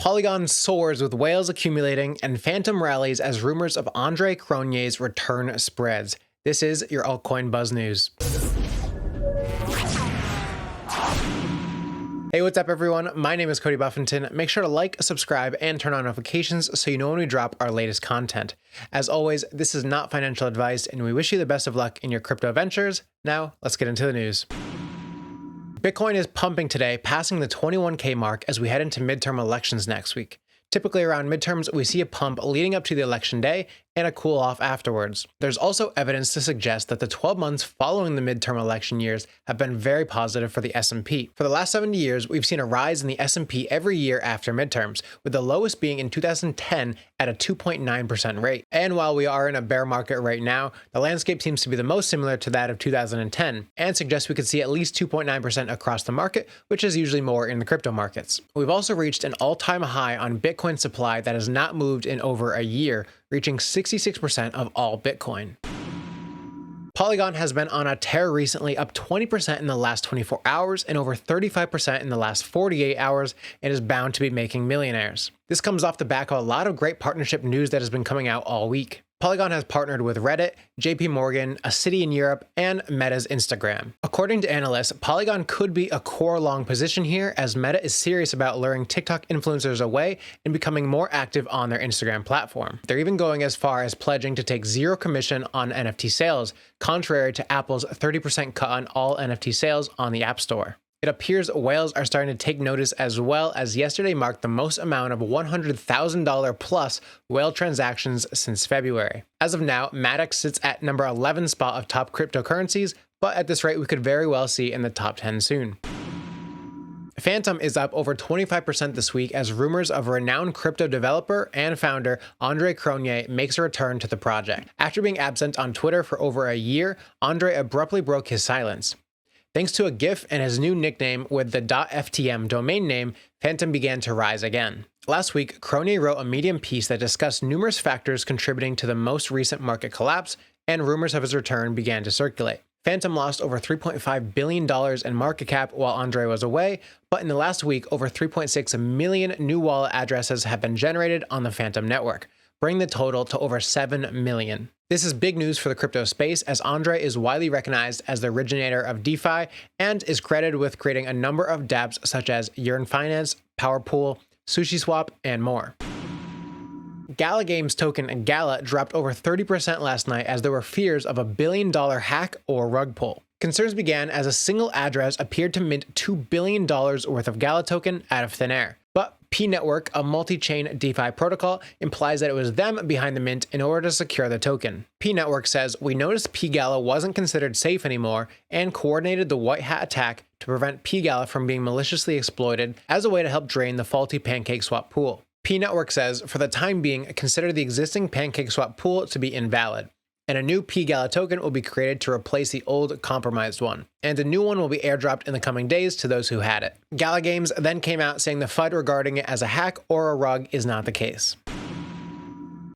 Polygon soars with whales accumulating and Fantom rallies as rumors of Andre Cronje's return spreads. This is your Altcoin Buzz news. Hey, what's up everyone? My name is Cody Buffington. Make sure to like, subscribe, and turn on notifications so you know when we drop our latest content. As always, this is not financial advice and we wish you the best of luck in your crypto ventures. Now, let's get into the news. Bitcoin is pumping today, passing the 21K mark as we head into midterm elections next week. Typically around midterms, we see a pump leading up to the election day and a cool off afterwards. There's also evidence to suggest that the 12 months following the midterm election years have been very positive for the S&P. For the last 70 years, we've seen a rise in the S&P every year after midterms, with the lowest being in 2010 at a 2.9% rate. And while we are in a bear market right now, the landscape seems to be the most similar to that of 2010 and suggests we could see at least 2.9% across the market, which is usually more in the crypto markets. We've also reached an all-time high on Bitcoin supply that has not moved in over a year, reaching 66% of all Bitcoin. Polygon has been on a tear recently, up 20% in the last 24 hours and over 35% in the last 48 hours, and is bound to be making millionaires. This comes off the back of a lot of great partnership news that has been coming out all week. Polygon has partnered with Reddit, JP Morgan, a city in Europe, and Meta's Instagram. According to analysts, Polygon could be a core long position here as Meta is serious about luring TikTok influencers away and becoming more active on their Instagram platform. They're even going as far as pledging to take zero commission on NFT sales, contrary to Apple's 30% cut on all NFT sales on the App Store. It appears whales are starting to take notice as well, as yesterday marked the most amount of $100,000 plus whale transactions since February. As of now, Matic sits at number 11 spot of top cryptocurrencies, but at this rate we could very well see in the top 10 soon. Fantom is up over 25% this week as rumors of renowned crypto developer and founder Andre Cronje makes a return to the project. After being absent on Twitter for over a year, Andre abruptly broke his silence. Thanks to a GIF and his new nickname with the .ftm domain name, Fantom began to rise again. Last week, Cronje wrote a Medium piece that discussed numerous factors contributing to the most recent market collapse, and rumors of his return began to circulate. Fantom lost over $3.5 billion in market cap while Andre was away, but in the last week, over 3.6 million new wallet addresses have been generated on the Fantom network, bringing the total to over 7 million. This is big news for the crypto space as Andre is widely recognized as the originator of DeFi and is credited with creating a number of dApps such as Yearn Finance, PowerPool, SushiSwap, and more. GALA Games token GALA dropped over 30% last night as there were fears of a $1 billion hack or rug pull. Concerns began as a single address appeared to mint $2 billion worth of GALA token out of thin air. But P-Network, a multi-chain DeFi protocol, implies that it was them behind the mint in order to secure the token. P-Network says, "We noticed P-Gala wasn't considered safe anymore and coordinated the white hat attack to prevent P-Gala from being maliciously exploited as a way to help drain the faulty PancakeSwap pool." P-Network says, "For the time being, consider the existing PancakeSwap pool to be invalid, and a new P-Gala token will be created to replace the old compromised one, and a new one will be airdropped in the coming days to those who had it." GALA Games then came out saying the FUD regarding it as a hack or a rug is not the case.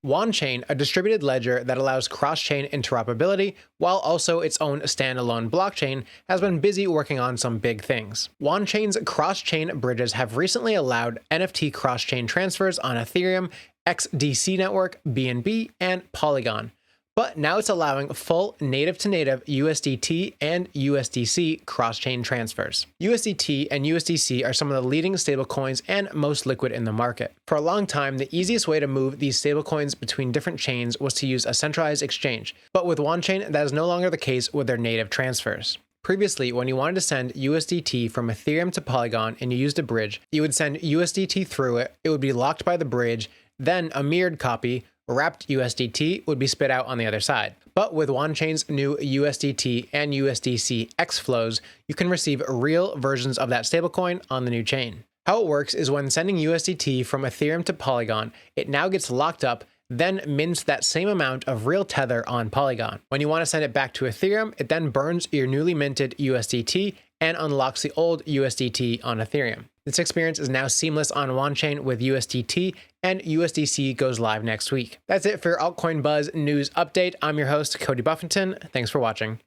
Wanchain, a distributed ledger that allows cross-chain interoperability while also its own standalone blockchain, has been busy working on some big things. Wanchain's cross-chain bridges have recently allowed NFT cross-chain transfers on Ethereum, XDC network, BNB, and Polygon. But now it's allowing full native-to-native USDT and USDC cross-chain transfers. USDT and USDC are some of the leading stablecoins and most liquid in the market. For a long time, the easiest way to move these stablecoins between different chains was to use a centralized exchange. But with Wanchain, that is no longer the case with their native transfers. Previously, when you wanted to send USDT from Ethereum to Polygon and you used a bridge, you would send USDT through it, it would be locked by the bridge, then a mirrored copy, wrapped USDT, would be spit out on the other side. But with Wanchain's new USDT and USDC XFLOWs, you can receive real versions of that stablecoin on the new chain. How it works is when sending USDT from Ethereum to Polygon, it now gets locked up, then mints that same amount of real tether on Polygon. When you want to send it back to Ethereum, it then burns your newly minted USDT and unlocks the old USDT on Ethereum. This experience is now seamless on Wanchain with USDT, and USDC goes live next week. That's it for your Altcoin Buzz news update. I'm your host, Cody Buffington. Thanks for watching.